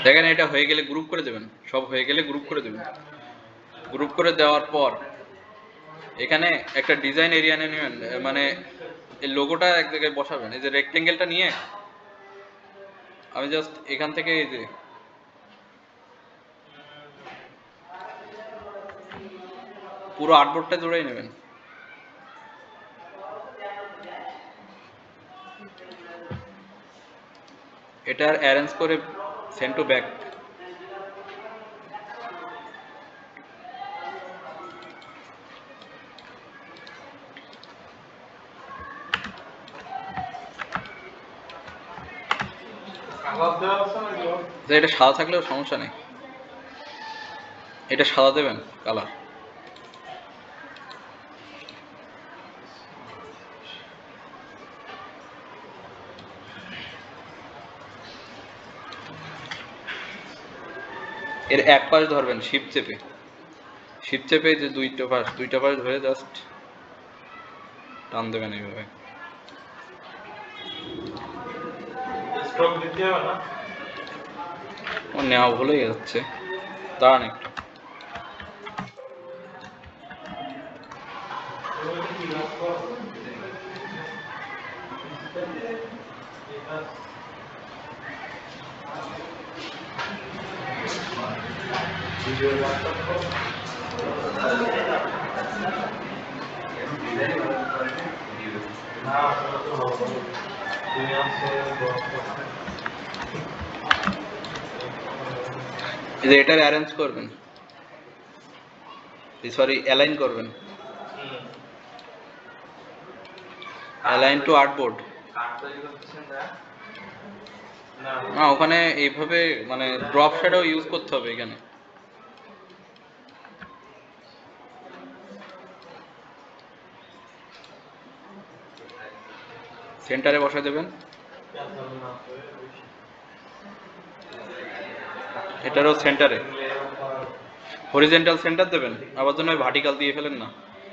দেখেন এটা হয়ে গেলে গ্রুপ করে দেবেন, সব হয়ে গেলে গ্রুপ করে দেবেন। গ্রুপ করে দেওয়ার পর এখানে একটা ডিজাইন এরিয়া নিয়ে নেবেন, মানে এই লোগোটা এক জায়গায় বসাবেন। এই যে রেক্টেঙ্গেলটা নিয়ে আমি জাস্ট এখান থেকে এই যে পুরো আর্টবোর্ডটা জুড়েই নেবেন। এটার অ্যারেঞ্জ করে সেন্ড টু ব্যাক। এটা সাদা থাকলেও সমস্যা নেই, এটা সাদা দেবেন কালার। এর এক পাশ ধরবেন শিপ চেপে, শিপ চেপে যে দুইটা পাশ ধরে জাস্ট টান দেবেন এইভাবে। আমার নেওয়া ভুলে যাচ্ছে, দাঁড়ান একটু। এটার অ্যারেঞ্জ করবেন, সরি অ্যালাইন করবেন, অ্যালাইন টু আর্টবোর্ড। না ওখানে এইভাবে মানে ড্রপ শ্যাডো ইউজ করতে হবে এখানে। সেন্টারে বসায় দেবেন, এটারও সেন্টারে হরিজেন্টাল সেন্টার দেবেন। আবার জন্য ভার্টিক্যাল দিয়ে ফেলেন না,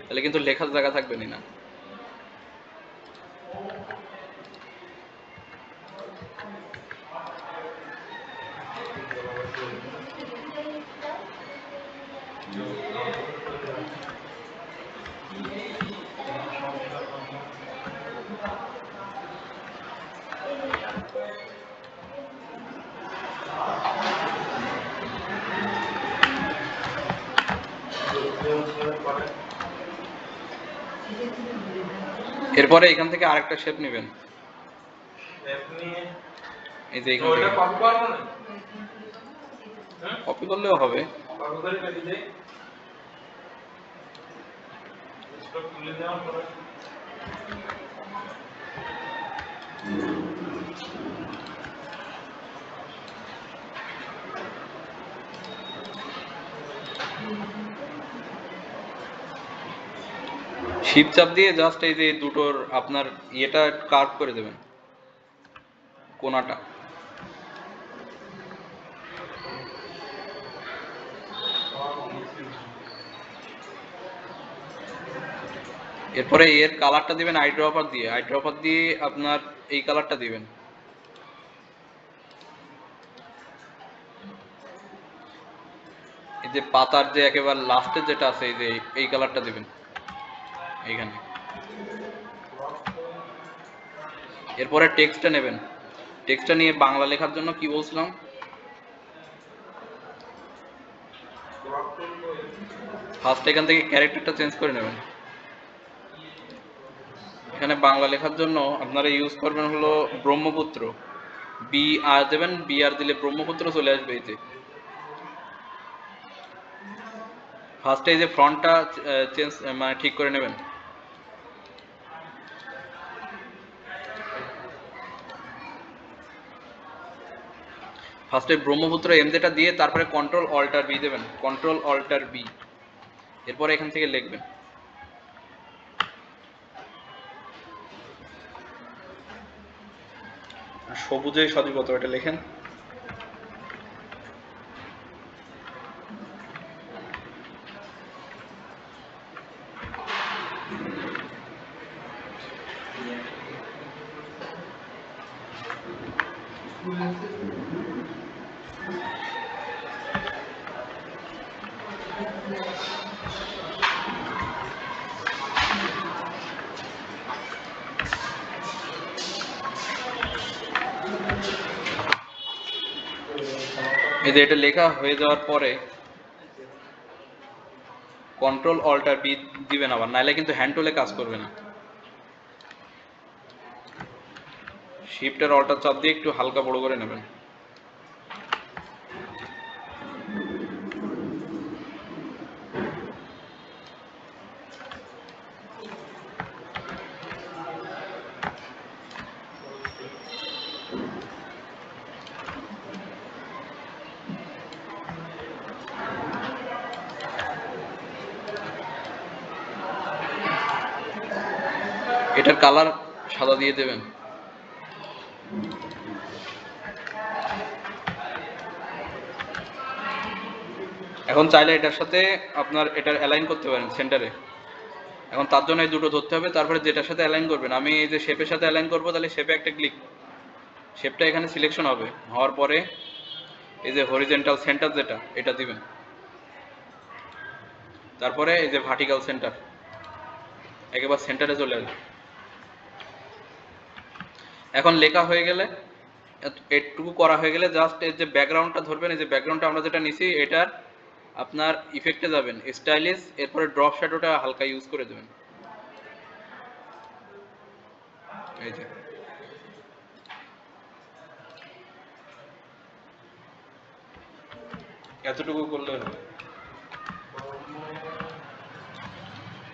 তাহলে কিন্তু লেখার জায়গা থাকবে না। এরপরে এখান থেকে আরেকটা শেপ নেবেন, এই যে এখান থেকে কপি করলেও হবে। শিপ চাপ দিয়ে জাস্ট এই যে দুটোর আপনার ইয়েটা কার্ভ করে দেবেন, কোনাটা। এরপরে এর কালারটা দিবেন আই ড্রপার দিয়ে, আই ড্রপার দিয়ে আপনার এই কালারটা দিবেন। এই যে পাতার যে একেবারে লাস্টে যেটা আছে এই যে এই কালারটা দিবেন এইখানে। এরপরে টেক্সটটা নেবেন, টেক্সটটা নিয়ে বাংলা লেখার জন্য কি বলছিলাম, ফার্স্ট এখান থেকে ক্যারেক্টারটা চেঞ্জ করে নেবেন। এখানে বাংলা লেখার জন্য আপনারা ইউজ করবেন হলো ব্রহ্মপুত্র, বি আর দেবেন, বি আর দিলে ব্রহ্মপুত্র চলে আসবে। এই যে ফার্স্টে এই যে ফ্রন্টটা চেঞ্জ মানে ঠিক করে নেবেন। ফার্স্টে ব্রহ্মপুত্র এমজেটা দিয়ে তারপরে কন্ট্রোল অল্টার বি দেবেন, কন্ট্রোল অল্টার বি। এরপরে এখান থেকে লিখবেন সবুজে সজীবত, এটা লেখেন। এই যে এটা লেখা হয়ে যাওয়ার পরে কন্ট্রোল অল্টার বি দিবেন আবার, নাইলে কিন্তু হ্যান্ড টুলে কাজ করবে না। শিফট আর অল্টার চাপ দিয়ে একটু হালকা বড় করে নেবেন। এটার কালার সাদা দিয়ে দেবেন। এখন চাইলে এটার সাথে আপনার এটার অ্যালাইন করতে পারেন সেন্টারে। এখন তার জন্য এই দুটো ধরতে হবে, তারপরে যেটার সাথে অ্যালাইন করবেন, আমি এই যে শেপের সাথে অ্যালাইন করবো, তাহলে শেপে একটা ক্লিক, শেপটা এখানে সিলেকশন হবে, হওয়ার পরে এই যে হরিজেন্টাল সেন্টার যেটা এটা দিবেন, তারপরে এই যে ভার্টিক্যাল সেন্টার, একেবারে সেন্টারে চলে আসবে। এখন লেখা হয়ে গেলে, এটুকু করা হয়ে গেলে জাস্ট এই যে ব্যাকগ্রাউন্ডটা ধরবেন, এই যে ব্যাকগ্রাউন্ডটা আমরা যেটা নিছি এটার আপনার ইফেক্টে যাবেন, স্টাইলিশ, এরপরে ড্রপ শ্যাডোটা হালকা ইউজ করে দেবেন। এই যে এতটুকু করলে হবে।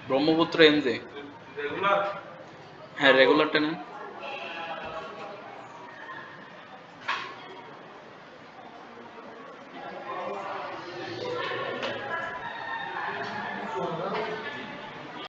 ব্রহ্মপুত্র এমজে, হ্যাঁ রেগুলারটা নেন।